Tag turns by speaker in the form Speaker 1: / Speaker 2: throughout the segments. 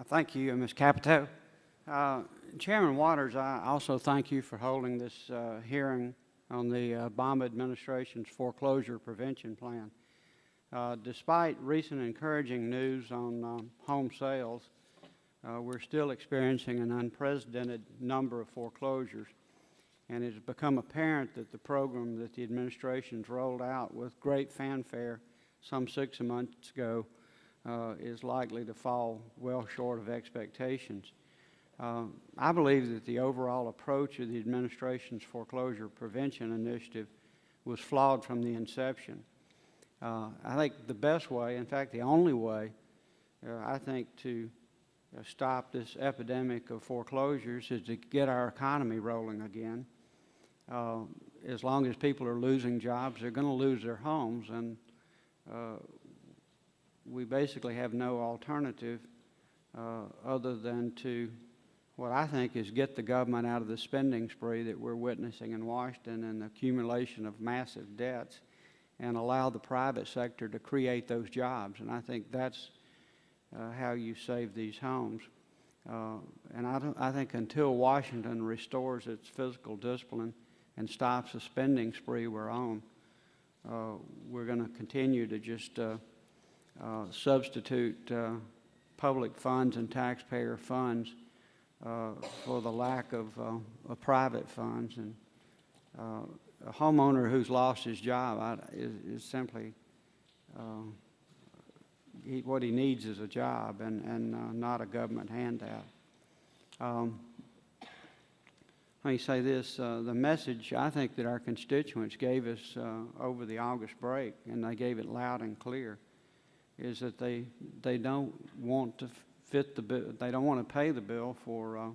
Speaker 1: Thank you, Ms. Capito. Chairman Waters, I also thank you for holding this hearing on the Obama administration's foreclosure prevention plan. Despite recent encouraging news on home sales, we're still experiencing an unprecedented number of foreclosures, and it has become apparent that the program that the administration's rolled out with great fanfare some 6 months ago is likely to fall well short of expectations. I believe that the overall approach of the administration's foreclosure prevention initiative was flawed from the inception. I think the best way, in fact the only way, I think to stop this epidemic of foreclosures is to get our economy rolling again. As long as people are losing jobs, they're going to lose their homes, and we basically have no alternative other than to, what I think is, get the government out of the spending spree that we're witnessing in Washington and the accumulation of massive debts, and allow the private sector to create those jobs. And I think that's how you save these homes. And I think until Washington restores its fiscal discipline and stops the spending spree we're on, we're going to continue to just substitute public funds and taxpayer funds for the lack of private funds. And a homeowner who's lost his job is simply, what he needs is a job and not a government handout. Let me say this, the message I think that our constituents gave us over the August break, and they gave it loud and clear, is that they don't want to fit the bill, they don't want to pay the bill for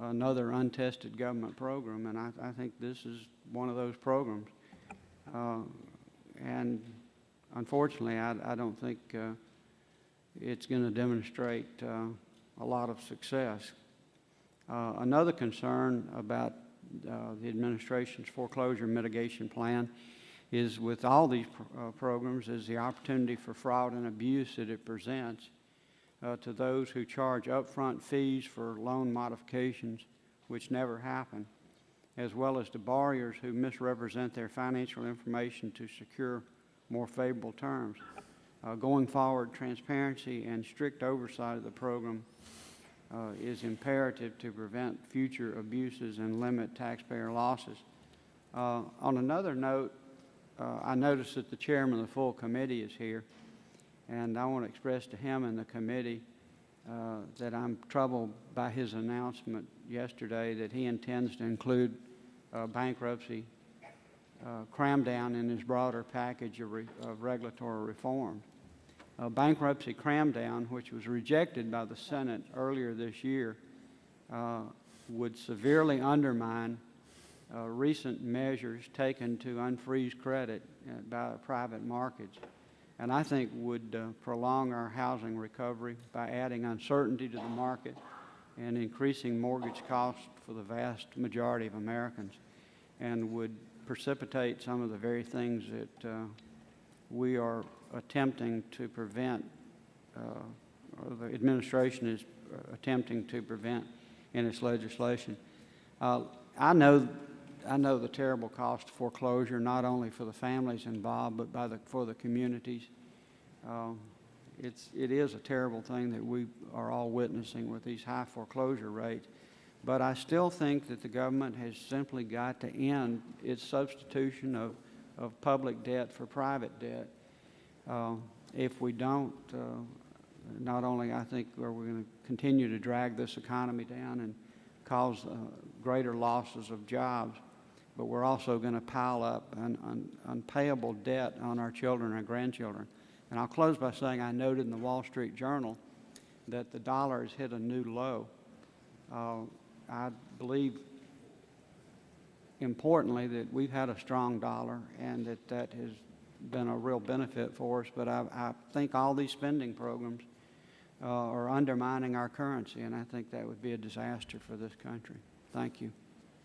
Speaker 1: another untested government program, and I think this is one of those programs. And unfortunately, I don't think it's going to demonstrate a lot of success. Another concern about the administration's foreclosure mitigation plan is, with all these programs, is the opportunity for fraud and abuse that it presents to those who charge upfront fees for loan modifications which never happen, as well as to borrowers who misrepresent their financial information to secure more favorable terms. Going forward, transparency and strict oversight of the program is imperative to prevent future abuses and limit taxpayer losses. On another note, I noticed that the chairman of the full committee is here, and I want to express to him and the committee that I'm troubled by his announcement yesterday that he intends to include bankruptcy cram down in his broader package of regulatory reform. Bankruptcy cram down, which was rejected by the Senate earlier this year, would severely undermine recent measures taken to unfreeze credit by private markets, and I think would prolong our housing recovery by adding uncertainty to the market and increasing mortgage costs for the vast majority of Americans, and would precipitate some of the very things that we are attempting to prevent, or the administration is attempting to prevent in its legislation. I know the terrible cost of foreclosure, not only for the families involved, but for the communities. It is a terrible thing that we are all witnessing with these high foreclosure rates. But I still think that the government has simply got to end its substitution of public debt for private debt. If we don't, not only I think are we going to continue to drag this economy down and cause greater losses of jobs, but we're also going to pile up an unpayable debt on our children and grandchildren. And I'll close by saying I noted in the Wall Street Journal that the dollar has hit a new low. I believe, importantly, that we've had a strong dollar and that has been a real benefit for us, but I think all these spending programs are undermining our currency, and I think that would be a disaster for this country. Thank you,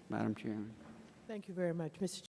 Speaker 1: Madam Chairman.
Speaker 2: Thank you very much. Mr.